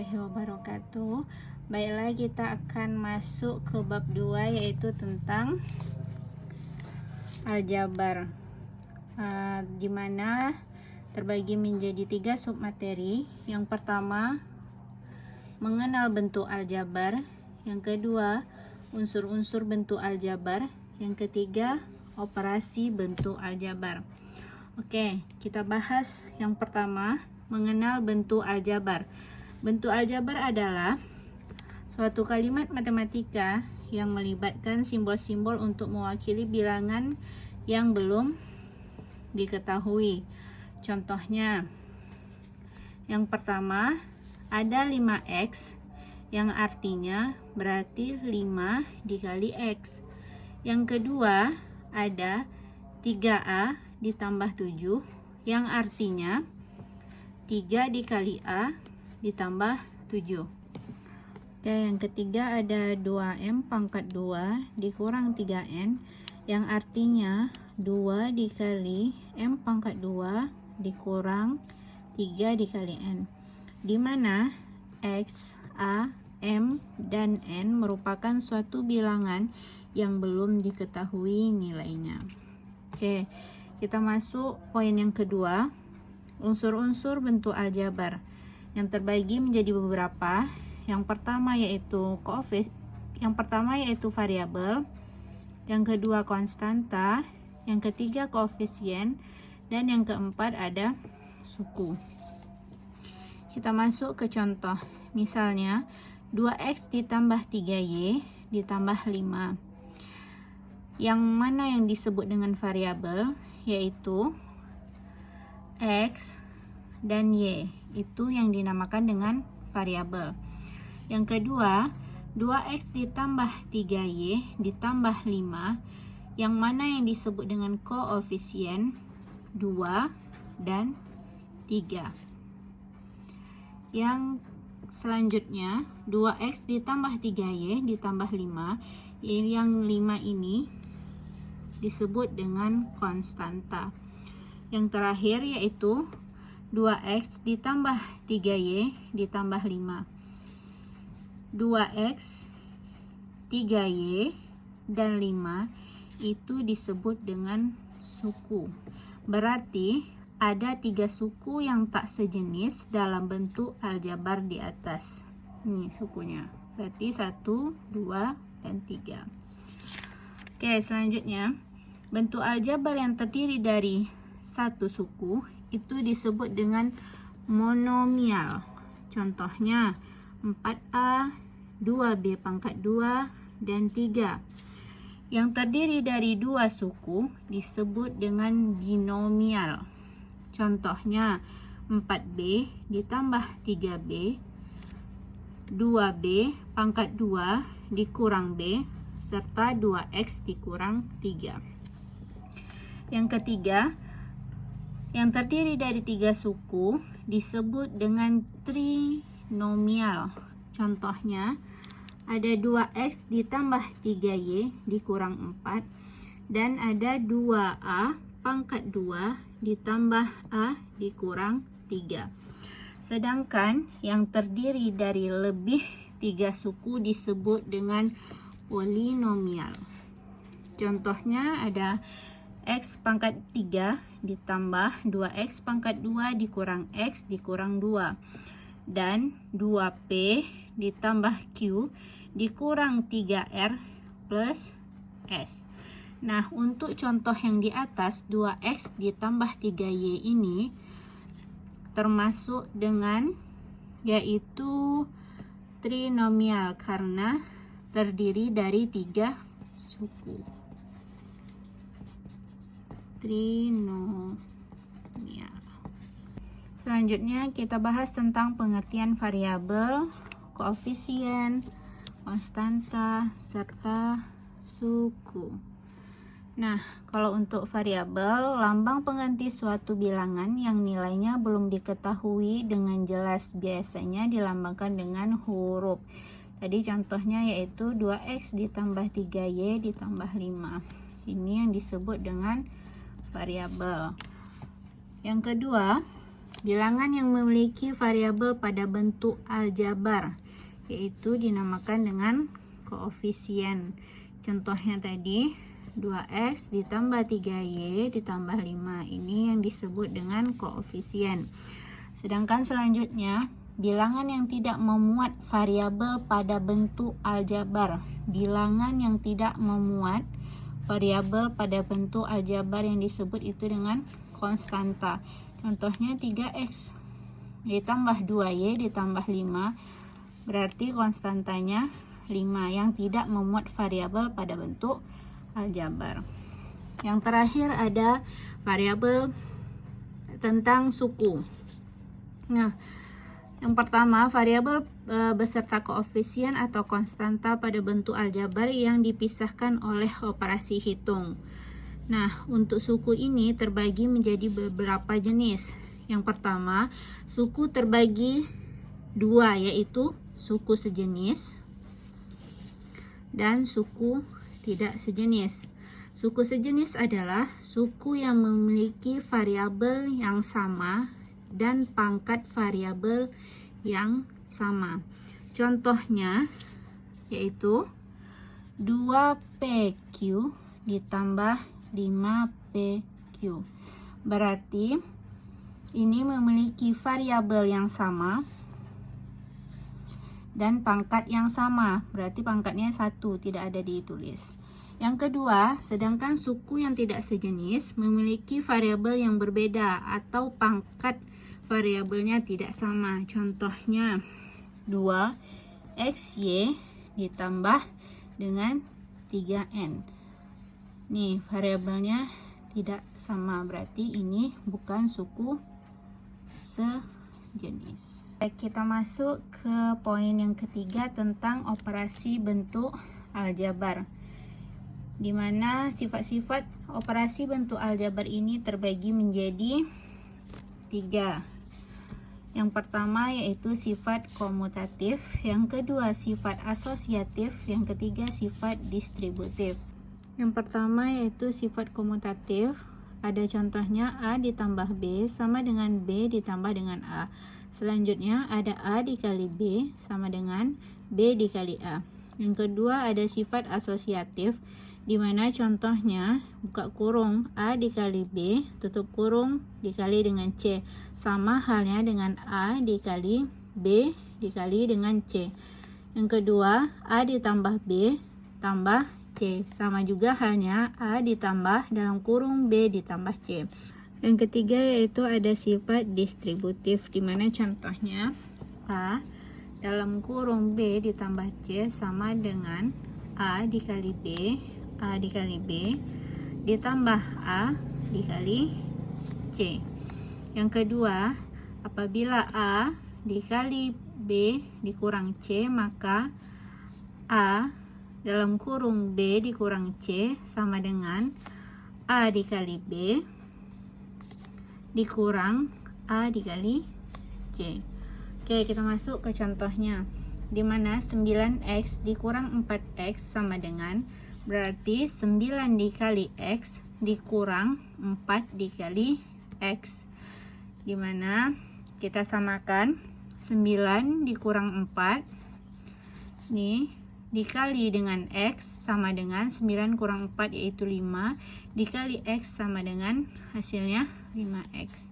warahmatullahi wabarakatuh. Baiklah, kita akan masuk ke bab 2, yaitu tentang aljabar, di mana terbagi menjadi 3 submateri. Yang pertama, mengenal bentuk aljabar. Yang kedua, unsur-unsur bentuk aljabar. Yang ketiga, operasi bentuk aljabar. Oke, kita bahas yang pertama, mengenal bentuk aljabar. Bentuk aljabar adalah suatu kalimat matematika yang melibatkan simbol-simbol untuk mewakili bilangan yang belum diketahui. Contohnya, yang pertama ada 5x yang artinya berarti 5 dikali x. Yang kedua ada 3a ditambah 7 yang artinya 3 dikali A ditambah 7. Oke, yang ketiga ada 2M pangkat 2 dikurang 3N yang artinya 2 dikali M pangkat 2 dikurang 3 dikali N, di mana X, A, M, dan N merupakan suatu bilangan yang belum diketahui nilainya. Oke, kita masuk poin yang kedua, unsur-unsur bentuk aljabar yang terbagi menjadi beberapa. Yang pertama yaitu variabel, yang kedua konstanta, yang ketiga koefisien, dan yang keempat ada suku. Kita masuk ke contoh. Misalnya 2x ditambah 3y ditambah 5. Yang mana yang disebut dengan variabel, yaitu x dan y, itu yang dinamakan dengan variabel. Yang kedua, 2x ditambah 3y ditambah 5, yang mana yang disebut dengan koefisien 2 dan 3. Yang selanjutnya, 2x ditambah 3y ditambah 5, yang 5 ini disebut dengan konstanta. Yang terakhir yaitu 2x ditambah 3y ditambah 5. 2x, 3y, dan 5 itu disebut dengan suku. Berarti ada 3 suku yang tak sejenis dalam bentuk aljabar di atas. Ini sukunya. Berarti 1, 2, dan 3. Oke, selanjutnya, bentuk aljabar yang terdiri dari satu suku itu disebut dengan monomial. Contohnya 4a, 2b pangkat 2, dan 3. Yang terdiri dari 2 suku disebut dengan binomial. Contohnya 4b ditambah 3b, 2b pangkat 2 dikurang b, serta 2x dikurang 3. Yang ketiga, yang terdiri dari 3 suku disebut dengan trinomial. Contohnya ada 2x ditambah 3y dikurang 4, dan ada 2a pangkat 2 ditambah a dikurang 3. Sedangkan yang terdiri dari lebih 3 suku disebut dengan polinomial. Contohnya ada x pangkat 3 ditambah 2x pangkat 2 dikurang x dikurang 2, dan 2p ditambah q dikurang 3r plus s. Nah, untuk contoh yang di atas, 2x ditambah 3y ini termasuk dengan yaitu trinomial karena terdiri dari 3 suku. Trinomial. Selanjutnya kita bahas tentang pengertian variabel, koefisien, konstanta, serta suku. Nah, kalau untuk variabel, lambang pengganti suatu bilangan yang nilainya belum diketahui dengan jelas biasanya dilambangkan dengan huruf. Tadi contohnya yaitu 2x ditambah 3y ditambah 5. Ini yang disebut dengan variabel. Yang kedua, bilangan yang memiliki variabel pada bentuk aljabar, yaitu dinamakan dengan koefisien. Contohnya tadi 2x ditambah 3y ditambah 5. Ini yang disebut dengan koefisien. Sedangkan selanjutnya, bilangan yang tidak memuat variabel pada bentuk aljabar. Bilangan yang tidak memuat variabel pada bentuk aljabar yang disebut itu dengan konstanta. Contohnya 3x ditambah 2y ditambah 5, berarti konstantanya 5 yang tidak memuat variabel pada bentuk aljabar. Yang terakhir ada variabel tentang suku. Nah, yang pertama, variabel beserta koefisien atau konstanta pada bentuk aljabar yang dipisahkan oleh operasi hitung. Nah, untuk suku ini terbagi menjadi beberapa jenis. Yang pertama, suku terbagi dua, yaitu suku sejenis dan suku tidak sejenis. Suku sejenis adalah suku yang memiliki variabel yang sama dan pangkat variabel yang sama. Contohnya yaitu 2PQ ditambah 5PQ. Berarti ini memiliki variabel yang sama dan pangkat yang sama. Berarti pangkatnya 1, tidak ada ditulis. Yang kedua, sedangkan suku yang tidak sejenis memiliki variabel yang berbeda atau pangkat variabelnya tidak sama. Contohnya 2xy ditambah dengan 3n. Nih, variabelnya tidak sama, berarti ini bukan suku sejenis. Baik, kita masuk ke poin yang ketiga tentang operasi bentuk aljabar, di mana sifat-sifat operasi bentuk aljabar ini terbagi menjadi 3. Yang pertama yaitu sifat komutatif, yang kedua sifat asosiatif, yang ketiga sifat distributif. Yang pertama yaitu sifat komutatif. Ada contohnya A ditambah B sama dengan B ditambah dengan A. Selanjutnya ada A dikali B sama dengan B dikali A. Yang kedua ada sifat asosiatif, di mana contohnya buka kurung A dikali B tutup kurung dikali dengan C, sama halnya dengan A dikali B dikali dengan C. Yang kedua A ditambah B tambah C, sama juga halnya A ditambah dalam kurung B ditambah C. Yang ketiga yaitu ada sifat distributif, di mana contohnya A dalam kurung B ditambah C sama dengan A dikali B ditambah A dikali C. Yang kedua, apabila A dikali B dikurang C, maka A dalam kurung B dikurang C sama dengan A dikali B dikurang A dikali C. Oke, kita masuk ke contohnya, di mana 9x dikurang 4x sama dengan, berarti 9 dikali x dikurang 4 dikali x, di mana kita samakan 9 dikurang 4 nih dikali dengan x sama dengan 9 kurang 4 yaitu 5, dikali x sama dengan hasilnya 5x.